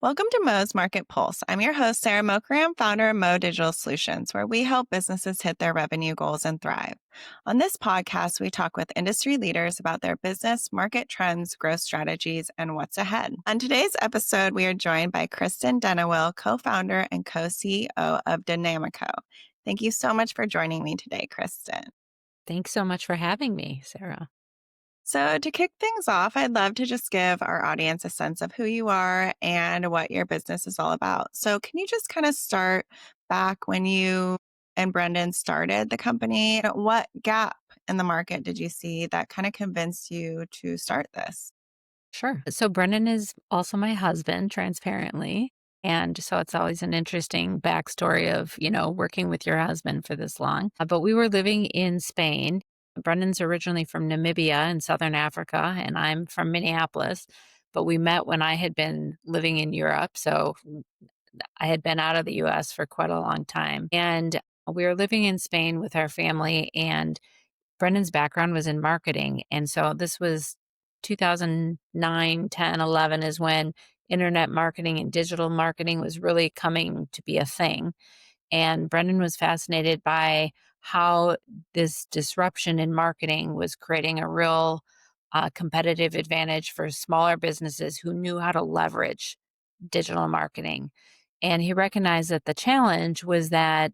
Welcome to Mo's Market Pulse. I'm your host, Sara Mokaram, founder of Mo Digital Solutions, where we help businesses hit their revenue goals and thrive. On this podcast, we talk with industry leaders about their business, market trends, growth strategies, and what's ahead. On today's episode, we are joined by Kristin Dennewill, co-founder and co-CEO of Denamico. Thank you so much for joining me today, Kristin. Thanks so much for having me, Sarah. So, to kick things off, I'd love to just give our audience a sense of who you are and what your business is all about. So, can you just kind of start back when you and Brendan started the company? What gap in the market did you see that kind of convinced you to start this? Sure. So, Brendan is also my husband, transparently. And so it's always an interesting backstory of, working with your husband for this long. But we were living in Spain. Brendan's originally from Namibia in Southern Africa, and I'm from Minneapolis. But we met when I had been living in Europe. So I had been out of the US for quite a long time. And we were living in Spain with our family, and Brendan's background was in marketing. And so this was 2009, 10, 11 is when internet marketing and digital marketing was really coming to be a thing. And Brendan was fascinated by how this disruption in marketing was creating a real competitive advantage for smaller businesses who knew how to leverage digital marketing. And he recognized that the challenge was that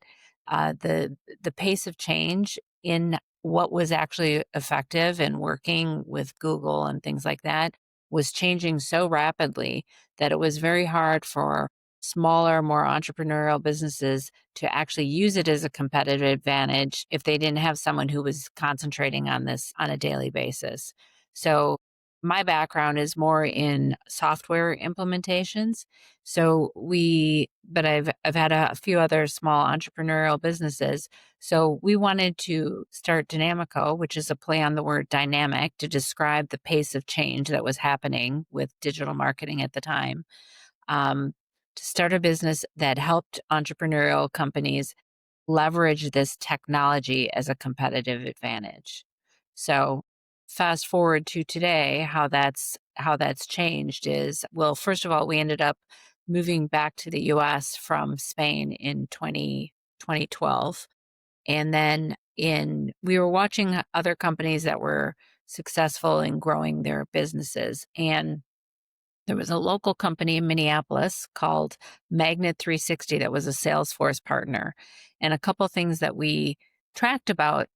the pace of change in what was actually effective and working with Google and things like that was changing so rapidly that it was very hard for smaller, more entrepreneurial businesses to actually use it as a competitive advantage if they didn't have someone who was concentrating on this on a daily basis. So my background is more in software implementations. But I've had a few other small entrepreneurial businesses. So we wanted to start Denamico, which is a play on the word dynamic to describe the pace of change that was happening with digital marketing at the time. To start a business that helped entrepreneurial companies leverage this technology as a competitive advantage. So fast forward to today, how that's changed is, well, first of all, we ended up moving back to the US from Spain in 2012. And then we were watching other companies that were successful in growing their businesses. And there was a local company in Minneapolis called Magnet 360 that was a Salesforce partner. And a couple things that we tracked about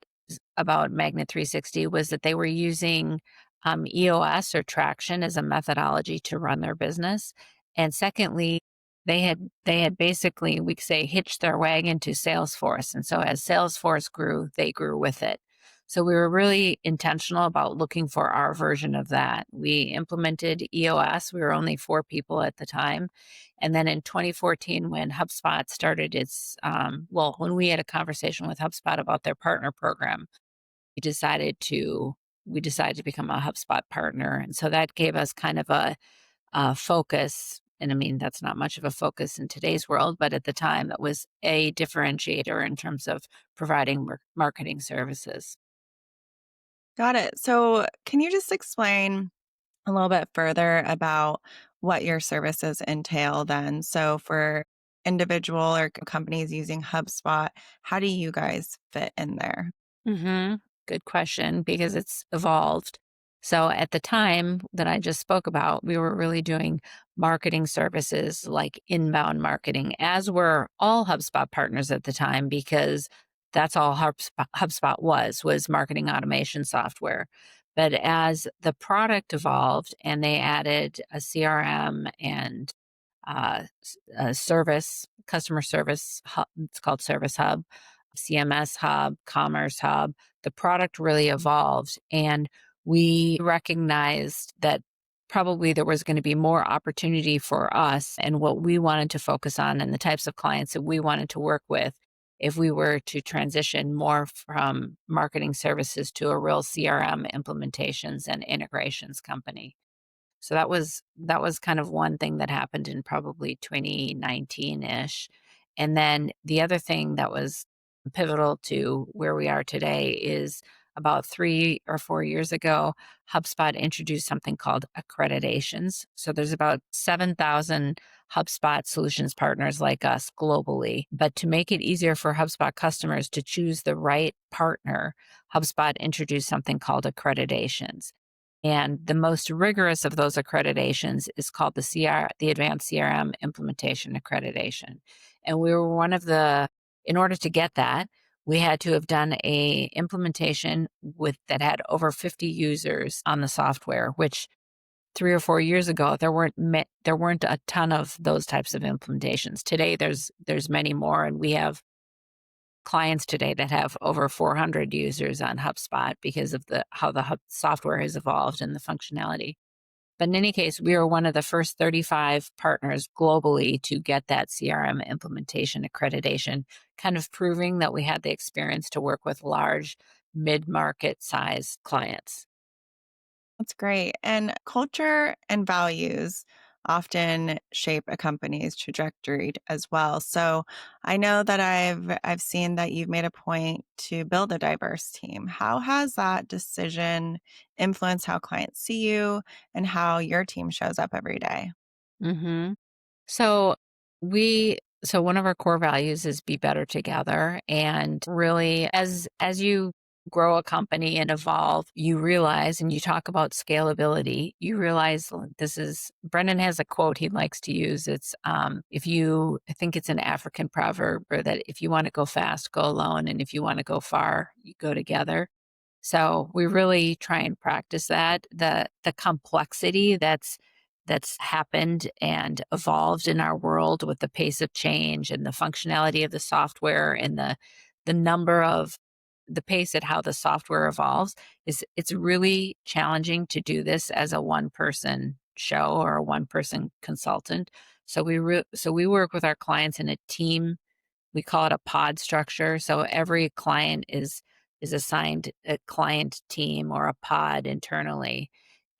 Magnet 360 was that they were using EOS or traction as a methodology to run their business. And secondly, they had basically, we could say, hitched their wagon to Salesforce. And so as Salesforce grew, they grew with it. So we were really intentional about looking for our version of that. We implemented EOS. We were only 4 people at the time. And then in 2014, when HubSpot started when we had a conversation with HubSpot about their partner program, we decided to become a HubSpot partner. And so that gave us kind of a focus. And I mean, that's not much of a focus in today's world, but at the time, that was a differentiator in terms of providing marketing services. Got it. So, can you just explain a little bit further about what your services entail then? So, for individual or companies using HubSpot, how do you guys fit in there? Good question, because it's evolved. So at the time that I just spoke about, we were really doing marketing services like inbound marketing, as were all HubSpot partners at the time, because that's all HubSpot was marketing automation software. But as the product evolved and they added a CRM and a customer service hub, it's called Service Hub, CMS Hub, Commerce Hub, the product really evolved. And we recognized that probably there was going to be more opportunity for us and what we wanted to focus on and the types of clients that we wanted to work with if we were to transition more from marketing services to a real CRM implementations and integrations company. So that was kind of one thing that happened in probably 2019-ish. And then the other thing that was pivotal to where we are today is about 3 or 4 years ago, HubSpot introduced something called accreditations. So there's about 7,000 HubSpot solutions partners like us globally. But to make it easier for HubSpot customers to choose the right partner, HubSpot introduced something called accreditations. And the most rigorous of those accreditations is called the Advanced CRM Implementation Accreditation. And we were one of the, in order to get that, we had to have done a implementation with that had over 50 users on the software, which 3 or 4 years ago there weren't a ton of those types of implementations. Today there's many more, and we have clients today that have over 400 users on HubSpot because of how the Hub software has evolved and the functionality. But in any case, we are one of the first 35 partners globally to get that CRM implementation accreditation, kind of proving that we had the experience to work with large mid-market size clients. That's great. And culture and values often shape a company's trajectory as well. So I know that I've seen that you've made a point to build a diverse team. How has that decision influenced how clients see you and how your team shows up every day? Mhm. So so one of our core values is be better together. And really, as you grow a company and evolve, you realize, and you talk about scalability, you realize this is Brendan has a quote he likes to use. It's if you I think it's an African proverb, or that if you want to go fast, go alone, and if you want to go far, you go together. So we really try and practice that. The complexity that's happened and evolved in our world with the pace of change and the functionality of the software and the number of the pace at how the software evolves is it's really challenging to do this as a one person show or a one person consultant. So we work with our clients in a team. We call it a pod structure. So every client is assigned a client team or a pod internally.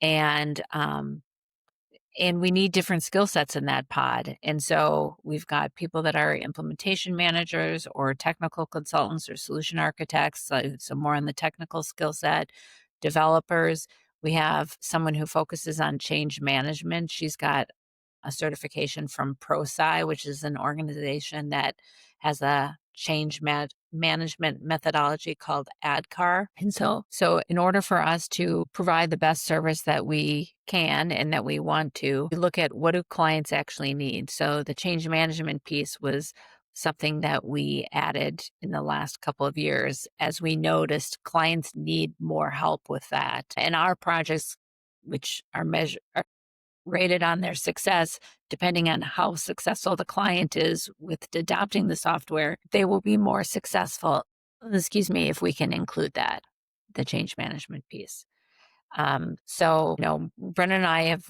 And and we need different skill sets in that pod. And so we've got people that are implementation managers or technical consultants or solution architects, so more on the technical skill set, developers. We have someone who focuses on change management. She's got a certification from ProSci, which is an organization that has a management methodology called ADKAR. And so in order for us to provide the best service that we can and that we want to, we look at what do clients actually need. So the change management piece was something that we added in the last couple of years as we noticed clients need more help with that. And our projects, which are rated on their success, depending on how successful the client is with adopting the software, they will be more successful, excuse me, if we can include that, the change management piece. Brennan and I have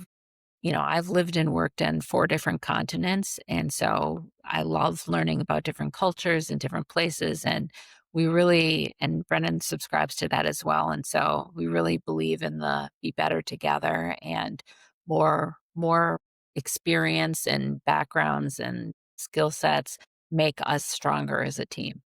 I've lived and worked in 4 different continents, and so I love learning about different cultures and different places, and Brennan subscribes to that as well, and so we really believe in the be better together, and more experience and backgrounds and skill sets make us stronger as a team.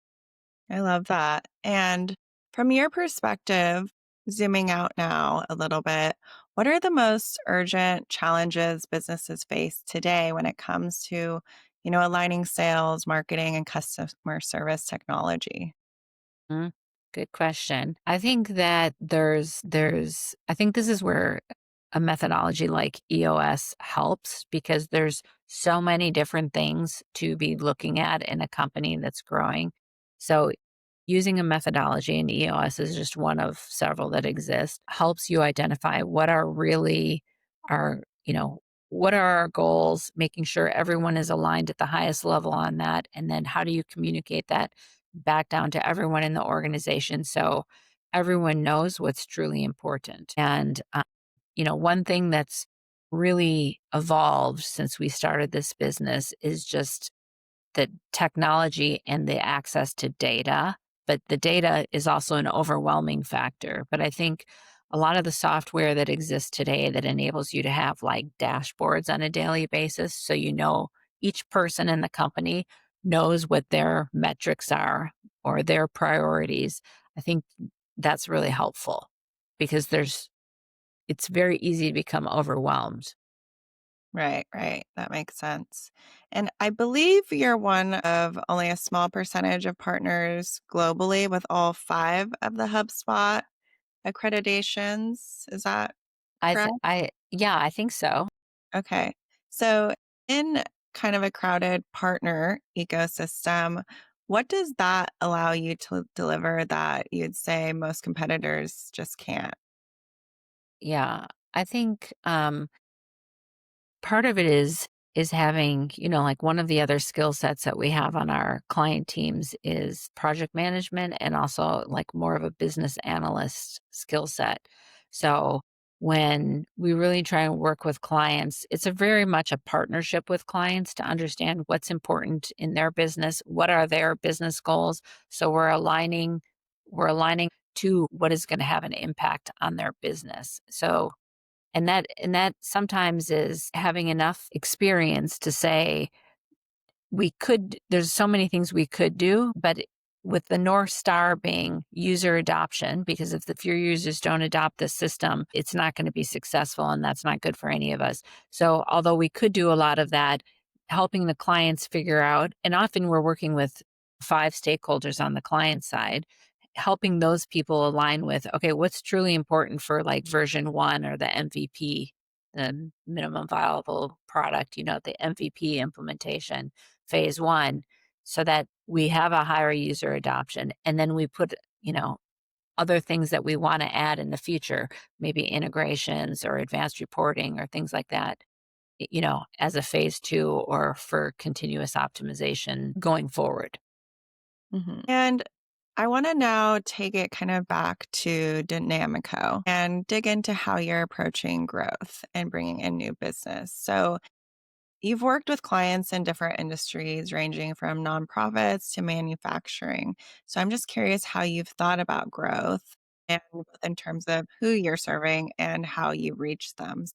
I love that. And from your perspective, zooming out now a little bit, what are the most urgent challenges businesses face today when it comes to, aligning sales, marketing, and customer service technology? Mm, Good question. I think that I think this is where a methodology like EOS helps because there's so many different things to be looking at in a company that's growing. So using a methodology, and EOS is just one of several that exist, helps you identify what are really our, what are our goals, making sure everyone is aligned at the highest level on that. And then how do you communicate that back down to everyone in the organization so everyone knows what's truly important. And, one thing that's really evolved since we started this business is just the technology and the access to data, but the data is also an overwhelming factor. But I think a lot of the software that exists today that enables you to have like dashboards on a daily basis, so each person in the company knows what their metrics are or their priorities. I think that's really helpful because it's very easy to become overwhelmed. Right, right. That makes sense. And I believe you're one of only a small percentage of partners globally with all 5 of the HubSpot accreditations. Is that correct? Yeah, I think so. Okay. So, in kind of a crowded partner ecosystem, what does that allow you to deliver that you'd say most competitors just can't? Yeah. I think part of it is having, like one of the other skill sets that we have on our client teams is project management and also like more of a business analyst skill set. So when we really try and work with clients, it's a very much a partnership with clients to understand what's important in their business, what are their business goals. So we're aligning to what is going to have an impact on their business. So and that sometimes is having enough experience to say, there's so many things we could do, but with the North Star being user adoption, because if your users don't adopt the system, it's not going to be successful and that's not good for any of us. So although we could do a lot of that, helping the clients figure out, and often we're working with 5 stakeholders on the client side, helping those people align with, okay, what's truly important for like version 1 or the MVP, the minimum viable product, the MVP implementation phase 1, so that we have a higher user adoption. And then we put, other things that we want to add in the future, maybe integrations or advanced reporting or things like that, as a phase 2 or for continuous optimization going forward. And I want to now take it kind of back to Denamico and dig into how you're approaching growth and bringing in new business. So, you've worked with clients in different industries, ranging from nonprofits to manufacturing. So, I'm just curious how you've thought about growth and both in terms of who you're serving and how you reach them.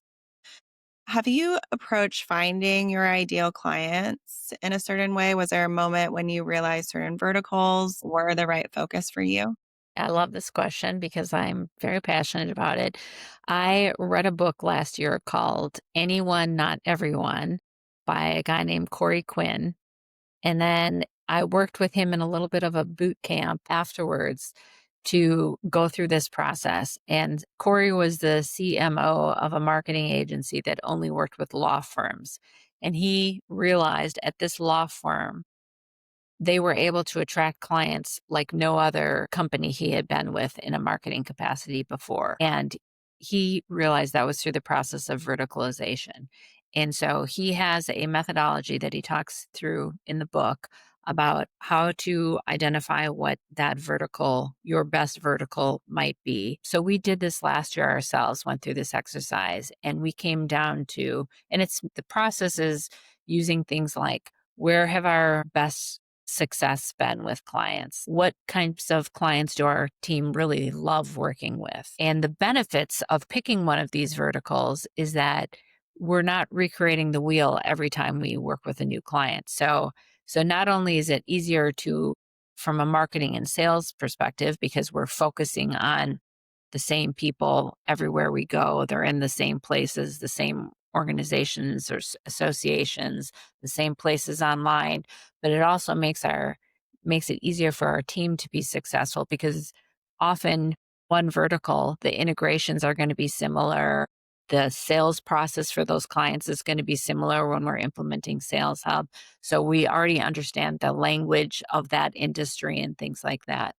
Have you approached finding your ideal clients in a certain way? Was there a moment when you realized certain verticals were the right focus for you? I love this question because I'm very passionate about it. I read a book last year called Anyone, Not Everyone by a guy named Corey Quinn. And then I worked with him in a little bit of a boot camp afterwards to go through this process. And Corey was the CMO of a marketing agency that only worked with law firms. And he realized at this law firm, they were able to attract clients like no other company he had been with in a marketing capacity before. And he realized that was through the process of verticalization. And so he has a methodology that he talks through in the book about how to identify what that vertical, your best vertical might be. So we did this last year ourselves, went through this exercise, and we came down to, and it's the process is using things like, where have our best success been with clients? What kinds of clients do our team really love working with? And the benefits of picking one of these verticals is that we're not recreating the wheel every time we work with a new client. So not only is it easier to from a marketing and sales perspective because we're focusing on the same people everywhere we go. They're in the same places, the same organizations or associations, the same places online. But it also makes it easier for our team to be successful because often one vertical, the integrations are going to be similar. The sales process for those clients is going to be similar when we're implementing Sales Hub. So we already understand the language of that industry and things like that.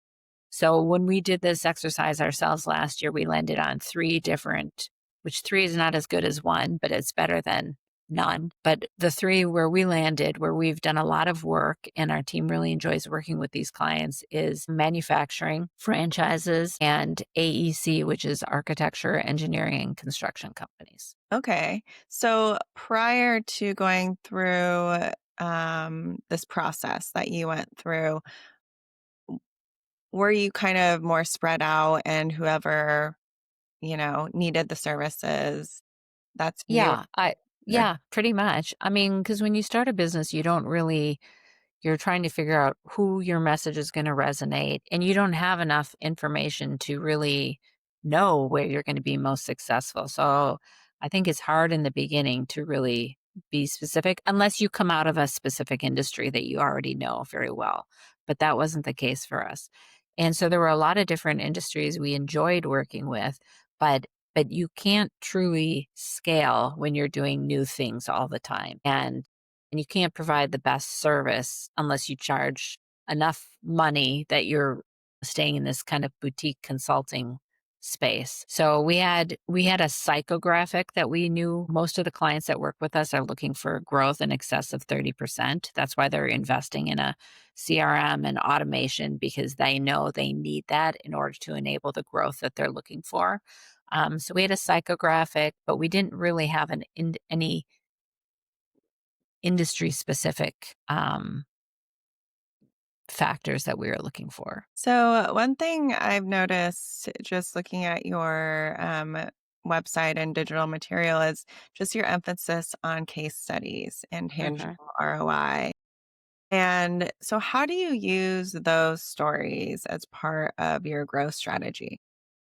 So when we did this exercise ourselves last year, we landed on 3 different, which 3 is not as good as 1, but it's better than none. But the 3 where we landed, where we've done a lot of work and our team really enjoys working with these clients is manufacturing, franchises, and AEC, which is architecture, engineering, and construction companies. Okay. So prior to going through this process that you went through, were you kind of more spread out and whoever, needed the services, that's who you were Yeah, I with? yeah, pretty much. I mean, because when you start a business, you're trying to figure out who your message is going to resonate, and you don't have enough information to really know where you're going to be most successful. So I think it's hard in the beginning to really be specific unless you come out of a specific industry that you already know very well. But that wasn't the case for us. And so there were a lot of different industries we enjoyed working with, but you can't truly scale when you're doing new things all the time. And you can't provide the best service unless you charge enough money that you're staying in this kind of boutique consulting space. So we had a psychographic that we knew most of the clients that work with us are looking for growth in excess of 30%. That's why they're investing in a CRM and automation because they know they need that in order to enable the growth that they're looking for. So we had a psychographic, but we didn't really have any industry specific factors that we were looking for. So, one thing I've noticed just looking at your website and digital material is just your emphasis on case studies and Mhm. tangible ROI. And so, how do you use those stories as part of your growth strategy?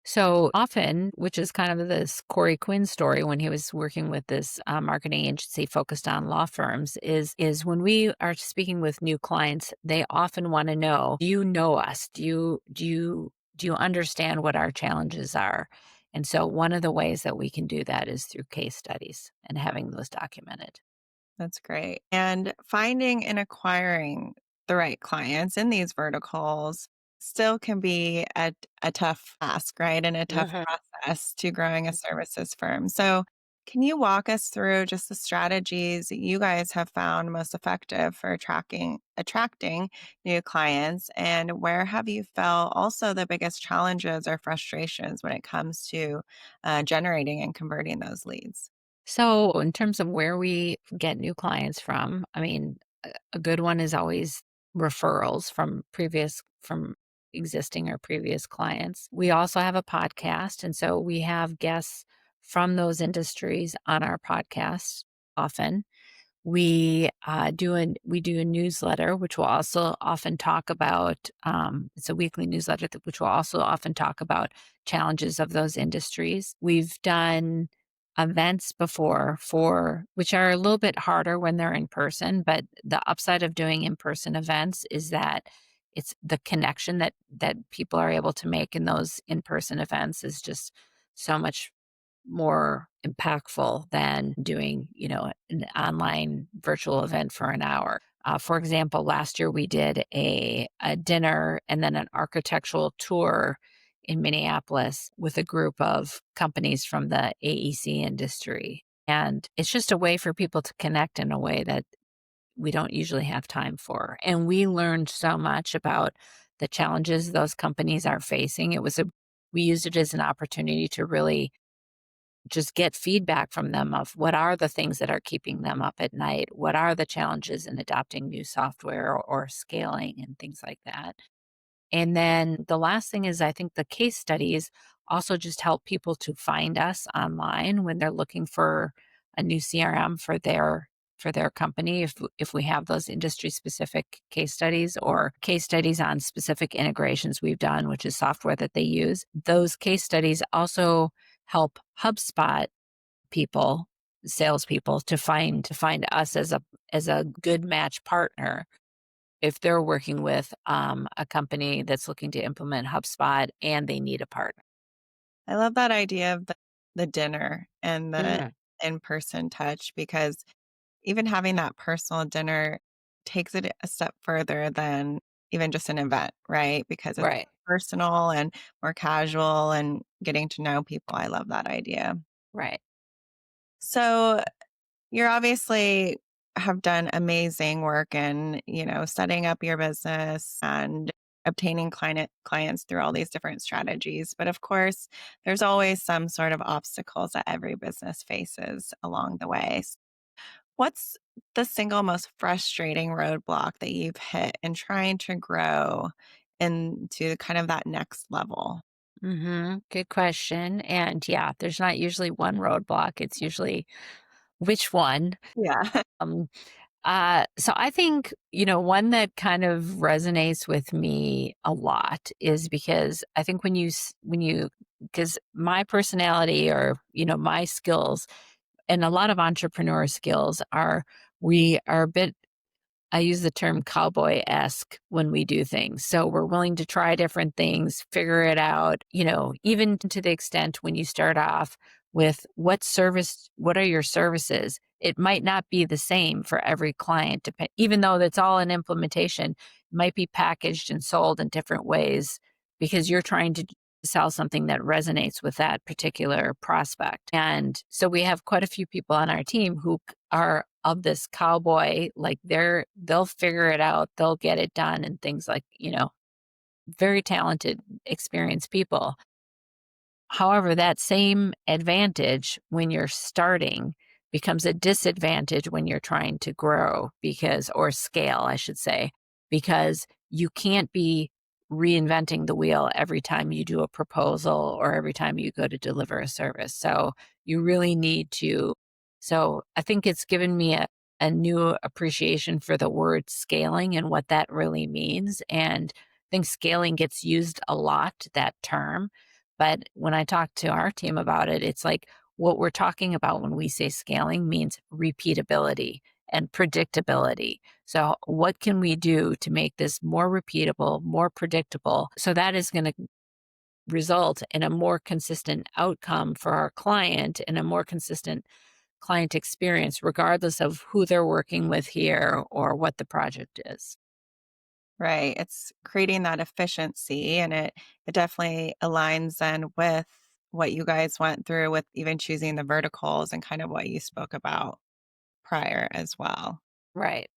So often, which is kind of this Corey Quinn story when he was working with this marketing agency focused on law firms, is when we are speaking with new clients, they often want to know, do you know us? Do you understand what our challenges are? And so one of the ways that we can do that is through case studies and having those documented. That's great. And finding and acquiring the right clients in these verticals still can be a tough ask, right? And a tough Mhm. process to growing a services firm. So, can you walk us through just the strategies that you guys have found most effective for attracting new clients? And where have you felt also the biggest challenges or frustrations when it comes to generating and converting those leads? So, in terms of where we get new clients from, I mean, a good one is always referrals from existing or previous clients. We also have a podcast, and so we have guests from those industries on our podcast often. We do a newsletter, which will also often talk about. It's a weekly newsletter which will also often talk about challenges of those industries. We've done events before for which are a little bit harder when they're in person, but the upside of doing in person events is that it's the connection that people are able to make in those in person events is just so much more impactful than doing, an online virtual event for an hour. For example, last year we did a dinner and then an architectural tour in Minneapolis with a group of companies from the AEC industry. And it's just a way for people to connect in a way that we don't usually have time for. And we learned so much about the challenges those companies are facing. We used it as an opportunity to really just get feedback from them of what are the things that are keeping them up at night? What are the challenges in adopting new software or scaling and things like that? And then the last thing is I think the case studies also just help people to find us online when they're looking for a new CRM for their company if we have those industry specific case studies or case studies on specific integrations we've done, which is software that they use. Those case studies also help HubSpot people, salespeople to find us as a good match partner if they're working with a company that's looking to implement HubSpot and they need a partner. I love that idea of the dinner and the Mhm. in-person touch because even having that personal dinner takes it a step further than even just an event, right? Because it's Right, personal and more casual and getting to know people. I love that idea. right. So you're obviously have done amazing work in, setting up your business and obtaining clients through all these different strategies. But of course, there's always some sort of obstacles that every business faces along the way. What's the single most frustrating roadblock that you've hit in trying to grow into kind of that next level? Good question. And yeah, there's not usually one roadblock. It's usually which one. Yeah. Um, so I think, one that kind of resonates with me a lot is because I think when you because my personality or, my skills and a lot of entrepreneur skills are we are a bit I use the term cowboy-esque when we do things. So we're willing to try different things, figure it out, even to the extent when you start off with what are your services? It might not be the same for every client, even though that's all an implementation, it might be packaged and sold in different ways because you're trying to sell something that resonates with that particular prospect. And so we have quite a few people on our team who are of this cowboy, like they'll figure it out, they'll get it done and things like, very talented, experienced people. However, that same advantage when you're starting becomes a disadvantage when you're trying to grow or scale, I should say, because you can't be reinventing the wheel every time you do a proposal or every time you go to deliver a service. So you really need to. So I think it's given me a new appreciation for the word scaling and what that really means. And I think scaling gets used a lot, that term. But when I talk to our team about it, it's like what we're talking about when we say scaling means repeatability and predictability. So, what can we do to make this more repeatable, more predictable? So, that is going to result in a more consistent outcome for our client and a more consistent client experience, regardless of who they're working with here or what the project is. Right. It's creating that efficiency, and it definitely aligns then with what you guys went through with even choosing the verticals and kind of what you spoke about prior as well. Right.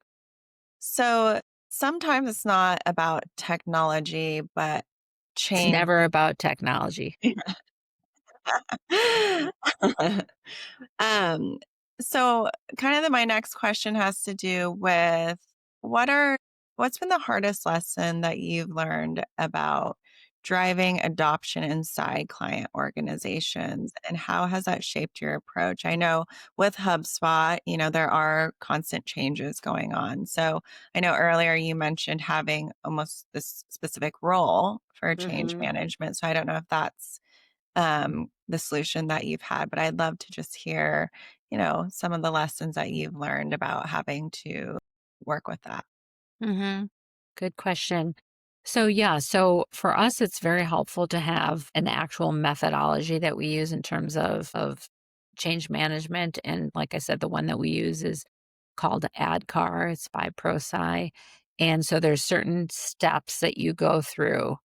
So sometimes it's not about technology, but It's change. never about technology. Um, so kind of my next question has to do with what are what's been the hardest lesson that you've learned about driving adoption inside client organizations, and how has that shaped your approach? I know with HubSpot, there are constant changes going on. So I know earlier you mentioned having almost this specific role for change Hmm. management. So I don't know if that's the solution that you've had, but I'd love to just hear, some of the lessons that you've learned about having to work with that. Hmm. Good question. So, yeah, so for us, it's very helpful to have an actual methodology that we use in terms of change management. And like I said, the one that we use is called ADCAR, it's by ProSci. And so there's certain steps that you go through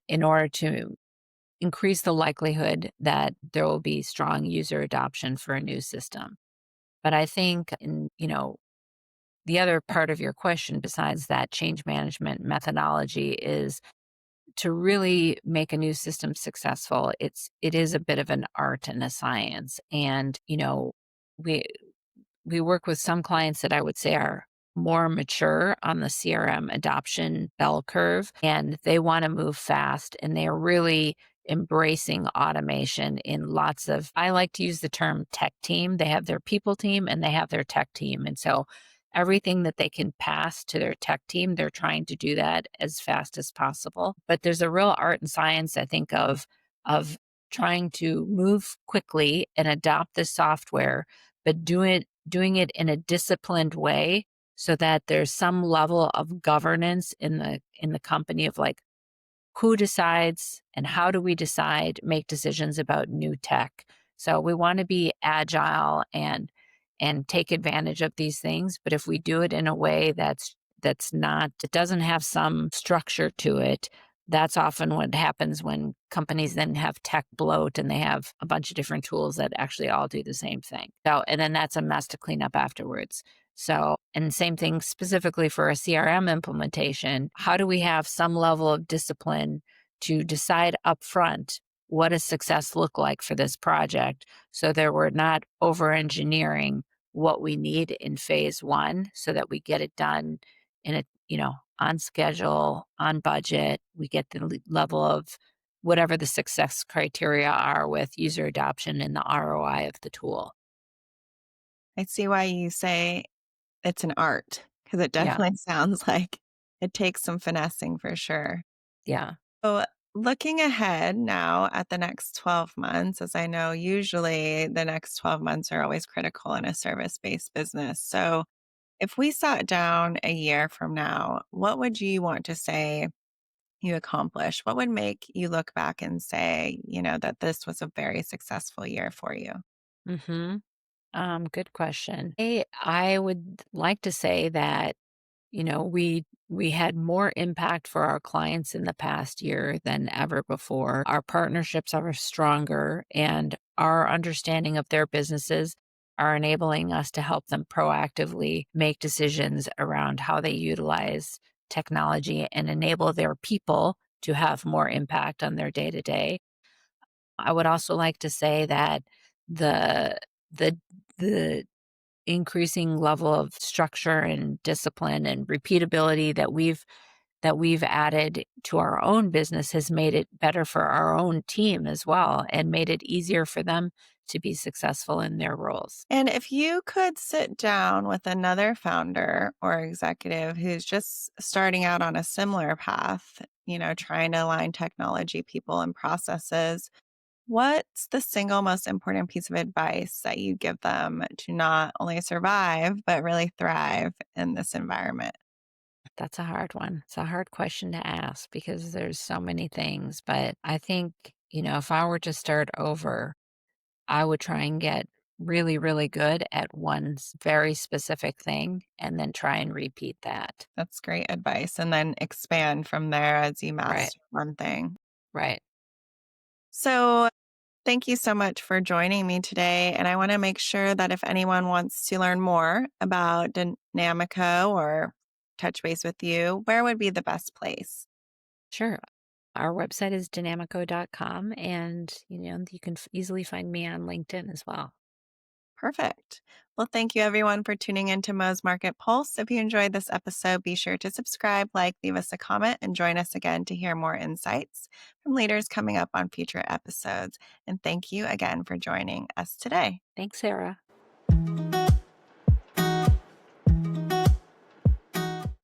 in order to increase the likelihood that there will be strong user adoption for a new system. But I think, the other part of your question, besides that change management methodology, is to really make a new system successful. It is a bit of an art and a science. And, we we work with some clients that I would say are more mature on the CRM adoption bell curve, and they want to move fast and they're really embracing automation in lots of, I like to use the term tech team. They have their people team and they have their tech team. And so everything that they can pass to their tech team, they're trying to do that as fast as possible. But there's a real art and science, I think, of trying to move quickly and adopt the software, but doing it in a disciplined way so that there's some level of governance in the company of like who decides and how do we decide, make decisions about new tech. So we want to be agile and take advantage of these things, but if we do it in a way that's not, it doesn't have some structure to it, that's often what happens when companies then have tech bloat and they have a bunch of different tools that actually all do the same thing. So, and then that's a mess to clean up afterwards. So, and same thing specifically for a CRM implementation. How do we have some level of discipline to decide upfront what does success look like for this project so that we're not over engineering what we need in phase one so that we get it done in a, on schedule, on budget. We get the level of whatever the success criteria are with user adoption and the ROI of the tool. I see why you say it's an art, because it Yeah. definitely sounds like it takes some finessing for sure. Yeah. So looking ahead now at the next 12 months, as I know usually the next 12 months are always critical in a service based business. So, if we sat down a year from now, what would you want to say you accomplished? What would make you look back and say, that this was a very successful year for you? Mhm. Good question. I would like to say that, we had more impact for our clients in the past year than ever before. Our partnerships are stronger, and our understanding of their businesses are enabling us to help them proactively make decisions around how they utilize technology and enable their people to have more impact on their day to day. I would also like to say that the the the increasing level of structure and discipline and repeatability that we've added to our own business has made it better for our own team as well and made it easier for them to be successful in their roles. And if you could sit down with another founder or executive who's just starting out on a similar path, trying to align technology, people, and processes, what's the single most important piece of advice that you give them to not only survive, but really thrive in this environment? That's a hard one. It's a hard question to ask because there's so many things, but I think, if I were to start over, I would try and get really, really good at one very specific thing and then try and repeat that. That's great advice. And then expand from there as you Right, master one thing. right. So, thank you so much for joining me today. And I want to make sure that if anyone wants to learn more about Dynamico or touch base with you, where would be the best place? Sure. Our website is denamico.com, and, you can easily find me on LinkedIn as well. Perfect. Well, thank you everyone for tuning into Mo's Market Pulse. If you enjoyed this episode, be sure to subscribe, leave us a comment, and join us again to hear more insights from leaders coming up on future episodes. And thank you again for joining us today. Thanks, Sarah.